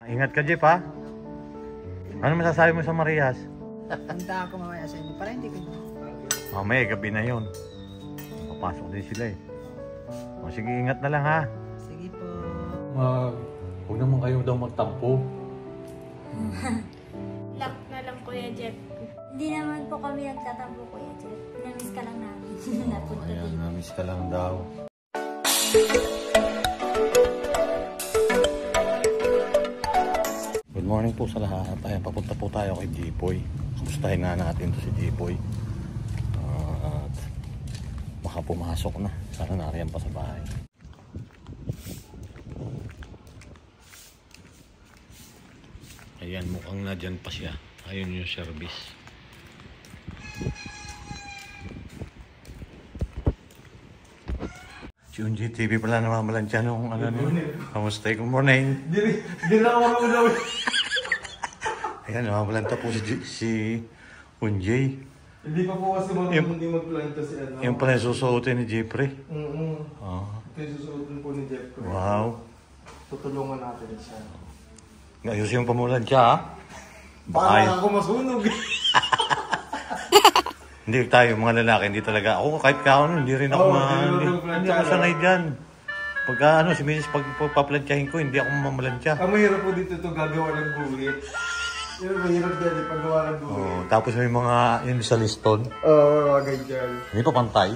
Ingat ka, Jeff, ha? Ano masasabi mo sa Marias? Punta ako mamaya sa inyo para hindi kayo. Mamaya, gabi na yun. Papasok din sila eh. O sige, ingat na lang, ha? Sige po. Huwag naman kayo daw magtampo. Lock na lang, Kuya Jeff. Hindi naman po kami nagtatampo, Kuya Jeff. Namiss ka lang namin. Napunta Ayan, din. namiss ka lang daw. Good morning po sa lahat. Ayan, papunta po tayo kay Jipoy. Kamustahin na natin to si Jipoy. At baka pumasok na. Sana nariyan pa sa bahay. Ayan, mukhang na dyan pa siya. Ayun yung service. Si Unji TV pala namamalan siya nung ano niyo. Kamusta? Good morning. Di na ako daw. Ayan, namamalan po si Unji. Hindi pa po kasi hindi magplanta si ano. Yung pala susuotin ni Jeffrey. Oh. Ito yung susuotin po ni Jeff. Wow. Tutulungan natin siya. Ayos yung pamulan siya, ha? Baka ako masunog. Hindi tayo, mga lalaki, hindi talaga. Ako, kahit kaon, hindi rin ako hindi ako sanay dyan. Pagka si Mrs. pagpaplantyahin ko, hindi ako mamalansya. Ang mahirap po dito ito gagawa ng guhit. Yung mahirap dyan, ipagawa ng guhit. Oh, tapos may mga yun sa liston. Oo, ganyan. Hindi pa pantay.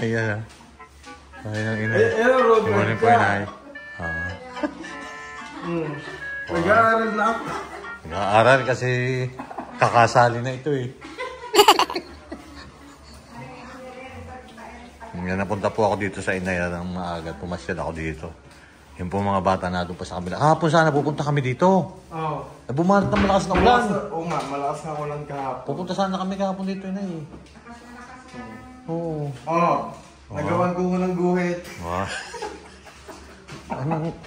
Ayan, ha? Ayan ang inay. Road Iwanin po inay. Nag-aaral na ako. Nag-aaral kasi kakasali na ito eh. Napunta po ako dito sa Inaya ng maaga. Pumasyal ako dito. Yung po mga bata na doon pa sa kabila. Hapon sana pupunta kami dito. Oo. Bumalat ng malakas na ulan. Oo nga, malakas na ulan kahapon. Pupunta sana kami kahapon dito na eh. Oo. Oo. Nagawan ko ng guhit. Wow.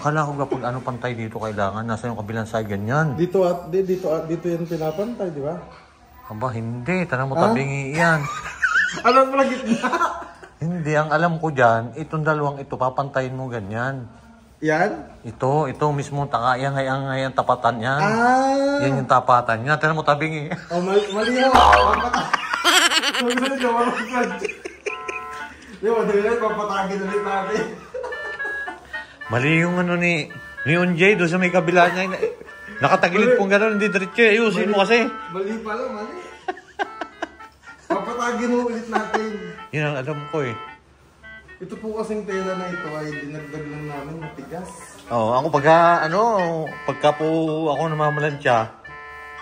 Kala ko kapag pantay dito kailangan. Nasa yung kabilang side ganyan. Dito yung pinapantay, di ba? Aba, hindi. Tanang mo tabingi yan. Alam mo na gitna? Hindi. Ang alam ko dyan, itong dalawang ito, papantayin mo ganyan. Yan? Ito mismo taka. Yan ngayon tapatan yan. Yan yung tapatan niya. Tanang mo tabingi. Oh, mali ako. Sabi na niya, walang plan. Di ba, di ba, papatagin ulit natin. Mali yung ni Unjay doon sa may kabila niya. Nakatagilid pong gano'n, hindi diretso. Ayusin mo kasi. Mali pala, mali. Papatagin ulit natin. Yan ang alam ko eh. Ito po kasing tela na ito ay dinagdag lang namin matigas. Oo, ako pagka po ako namamalansya,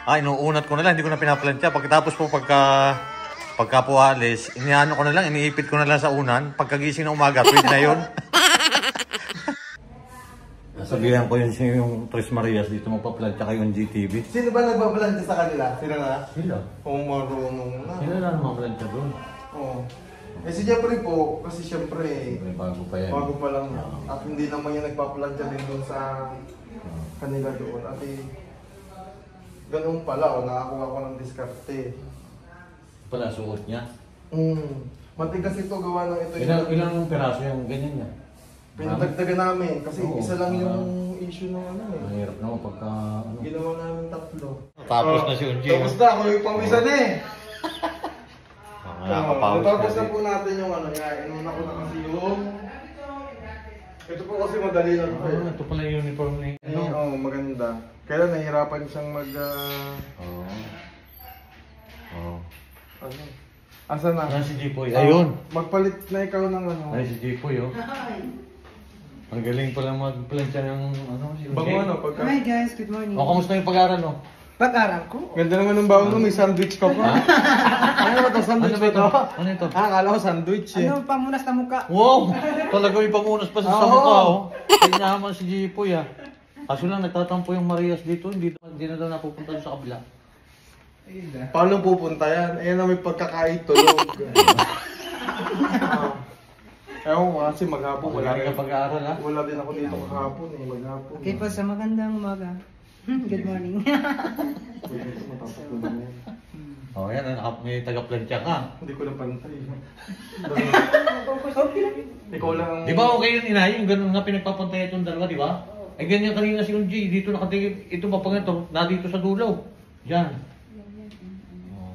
inuunat ko na lang, hindi ko na pinaplantya. Pagkatapos po pagka po alis, iniano ko na lang, iniipit ko na lang sa unan. Pagkagising na umaga, pwede na yun. Sabihan ko yung Tres Marias dito magpaplantya kayo yung GTV. Sino ba nagbabalanta sa kanila? Sila nga? Sila? Kung marunong na. Sila na namamalantya doon. Oo. Si Jeffrey po, kasi siyempre, Bago pa yan. bago pa lang. At hindi naman yan nagpaplantya din doon sa kanila doon. At ganun pala, nakakuha ko ng diskarte. Pala suot niya. Matigas ito, gawa ng ito. Ilang peraso yung ganyan niya? Pinadagdagan namin kasi isa lang yung issue ng Mahirap naman pagka Ginawa namin 3. Tapos na si Unji. Tapos na, ako yung pawisan eh. Nakakapawis Tapos na po natin yung inuna ko na kasi yung... Ito po kasi madali lang po eh. Ito pala yung uniform ni Oo, maganda. Kaya nahihirapan siyang mag... Ano? Asa na? Si Jipoy. Ayun. Magpalit na ikaw ng Ay, si Jipoy oh. Ang galing pala magplantya ng si Unji. Bango pagka... Hi guys, good morning. Kamusta yung pag-aaral no? Pag-aral ko. Ganda naman ng baon mo, may sandwich ka pa. Ano ba ito? Sandwich ba ito? Ano ito? Akala ko sandwich eh. Ano, pamunas na mukha? Wow! Talaga may pangunas pa sa mukha oh. Kaya naman si Jipoy ah. Kaso lang nagtatampo yung Marias dito, hindi na daw napupunta sa kabila. Paano pupunta yan? Ayan na may pagkakaitulog. Ewan ko kasi maghapon. Wala ka pag-aaral ha? Wala din ako dito maghapon eh. Maghapon. Okay po, sa magandang umaga. Good morning. Pwede ito matapos ko na yan. Oh, yan, may taga-plancha ka. Hindi ko na pantay. Ikaw lang ang... Di ba okay yun, inay? Yung ganun nga pinagpapantay itong dalawa, di ba? Eh, ganyan kanina si Unji. Dito nakatingin. Ito ba pang ito? Dito sa dulo. Yan. Oh.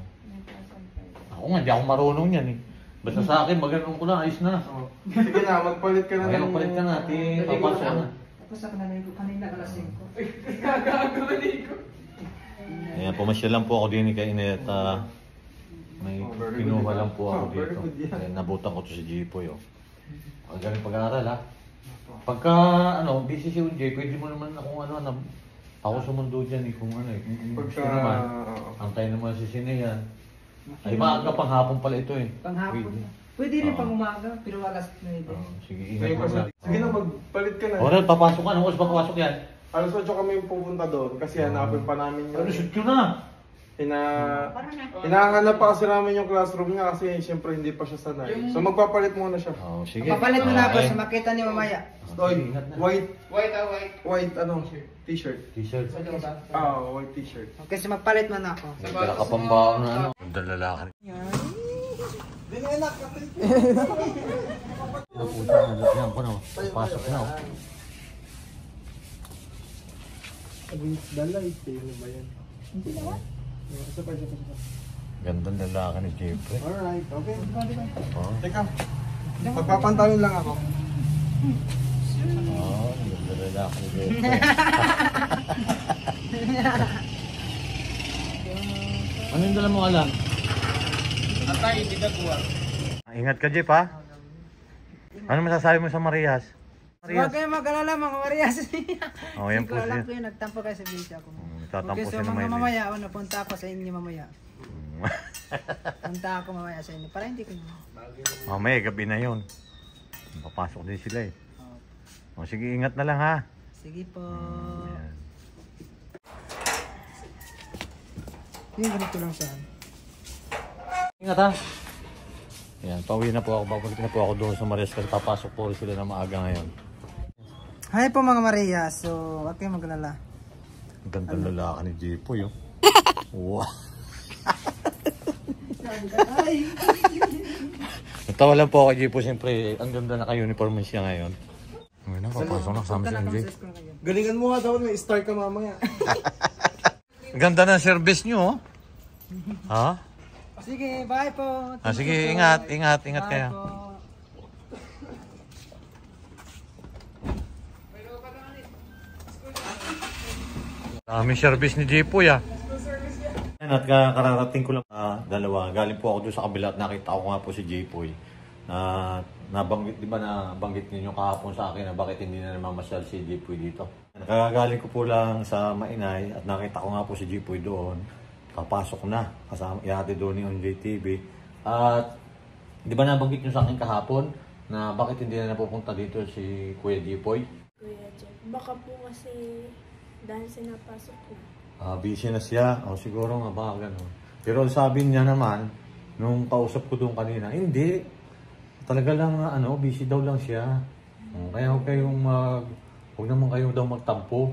Ako nga, di ako marunong yan eh. Basta sa akin, maganon ko na, ayos na. Oh. Sige na, magpalit ka na. Ay, magpalit ka na, papasok na. Tapos ako na ko kanina alas 5. Ayan, pumasya lang po ako din kay Inet. May pinuha lang po ako dito. Ayan, nabutan ko to si Jipoy. Oh. Ang galing pag-aaral ha. Pagka busy si Unjay, pwede mo naman akong ako sumundo dyan eh kung ano eh. Gusto naman, antayin naman si Sineyan. Ay, maaga pang hapon pala ito eh. Panghapon. Pwede rin pang umaga, pero alas 9. Sige, ingat mo na. Sige na, magpalit ka na. Oral, papasok ka. Anong oras ba papasok yan? Alas 8 kami pupunta doon kasi hanapin pa namin yung... Alas 8 na. Hinahanap pa kasi namin yung classroom niya kasi siyempre hindi pa siya sanay. So magpapalit muna siya. Oh, sige. Papalit mo na ako sa makita niyo mamaya. Oy, white t-shirt. T-shirt. White t-shirt. Okay, so magpalit mo na ako. Wala ka pang baon na ano. Dalalaki. Dinenak ka. Puta, nalagyan ko na. Pasok na. Dalay, yun ba yan? Hindi naman. Isa pa. Gandang lalaki ni Jeffrey. Alright, okay. Oh. Teka, magpapantalon lang ako. Oh, gandang lalaki ni Jeffrey. Ano yung dala mo alam? Atay, bigagwa. Ingat ka, Jeff, ha? Ano masasabi mo sa Marias? Huwag kayong mag-alala mga Marias. Oh, yan po alam siya. ko yun, nagtampo kayo sa video ko. Tatampo Okay, so siya na mga may mamaya, napunta ako sa inyo mamaya. Punta ako mamaya sa inyo, para hindi ko nyo. Mamaya, gabi na yun. Papasok din sila eh. O sige, ingat na lang ha. Sige po. Ayan. Yung ganito lang saan. Ingat ha. Ayan, pauwi na po ako. Babalik na po ako doon sa Marias kasi papasok po sila na maaga ngayon. Hi po mga Maria, so huwag kayong mag-alala. Ang ganda lalaki ni Jipoy oh. Wow. Natawa lang po ako kay Jipoy, siyempre ang ganda naka-uniform siya ngayon. Ngayon na, papasok na kasama si MJ. Galingan mo nga daw, may star ka mamaya. Ang ganda ng service nyo oh. Ha? Sige, bye po. Sige, ingat kayo. Po. May service ni Jipoy ah. At kararating ko lang dalawa. Galing po ako doon sa kabila at nakita ko nga po si Jipoy. Nabanggit, di ba nabanggit ninyo kahapon sa akin na bakit hindi na namamasyal si Jipoy dito. Nakagaling ko po lang sa Mainay at nakita ko nga po si Jipoy doon. Papasok na kasama ihatid doon ni Unjay TV. At di ba nabanggit nyo sa akin kahapon na bakit hindi na napupunta dito si Kuya Jipoy? Kuya Jeff. Baka po kasi dahil sinapasok ko. Busy na siya. O siguro nga ba gano'n. Pero sabi niya naman, nung kausap ko doon kanina, hindi. Talaga lang busy daw lang siya. Kaya huwag naman kayo daw magtampo.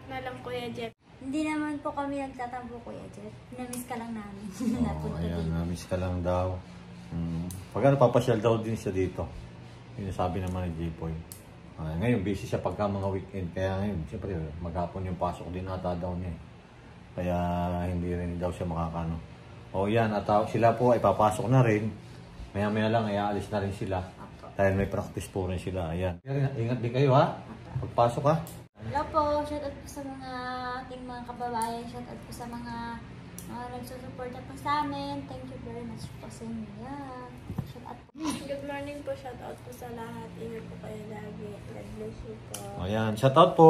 Na lang Kuya Jeff. Hindi naman po kami nagtatampo, Kuya Jeff. Namiss ka lang namin. Napunta Ayan, din. namiss ka lang daw. Pag papasyal daw din siya dito. Yung sabi naman ni Jipoy. Ngayon, busy siya pagka mga weekend. Kaya ngayon, siyempre, maghapon yung pasok din ata daw niya. Kaya hindi rin daw siya makakano. O yan, at sila po ay papasok na rin. Maya-maya lang, ay aalis na rin sila. Dahil may practice po rin sila. Ayan. Ingat din kayo ha. Pagpasok ha. Hello po, shoutout po sa mga ating mga kababayan. Shoutout po sa mga nagsusuporta po sa amin. Thank you very much po sa inyo. Yeah. Shoutout po. Good morning po. Shout out po sa lahat. Ingat po kayo lagi. God bless you po. Ayan, shoutout po.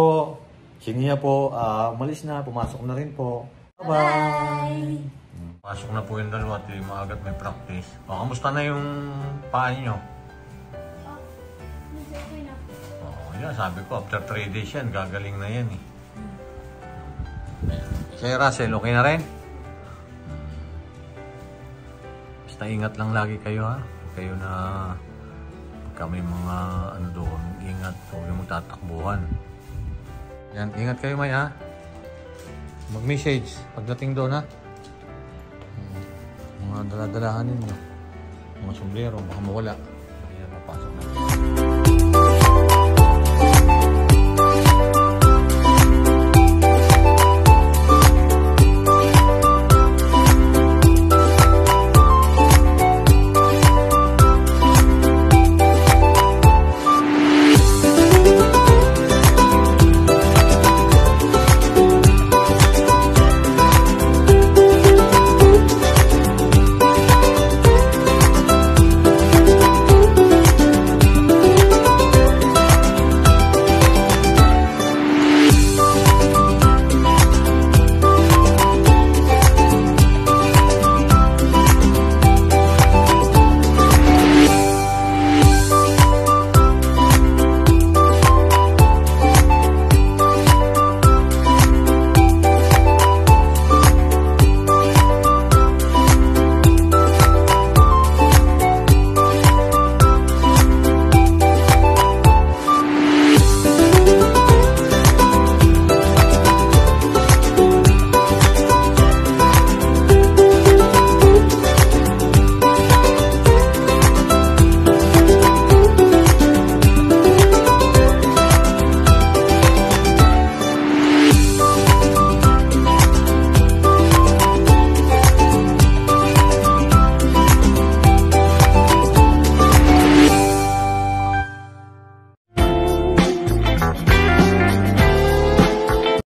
Si Nia po, umalis na. Pumasok na rin po. Bye-bye. Pasok na po yung dalawa at maagat may practice. Kamusta na yung paa nyo? Yan, sabi ko, after 3 days yan, gagaling na yan eh. Kaya Russell, okay na rin? Basta ingat lang lagi kayo ha. Kayo na pagka may mga doon, ingat. Huwag yung magtatakbuhan. Yan, ingat kayo may ha. Mag-message pagdating doon ha. mga daladalahan ninyo. Mga sombrero, baka mawala.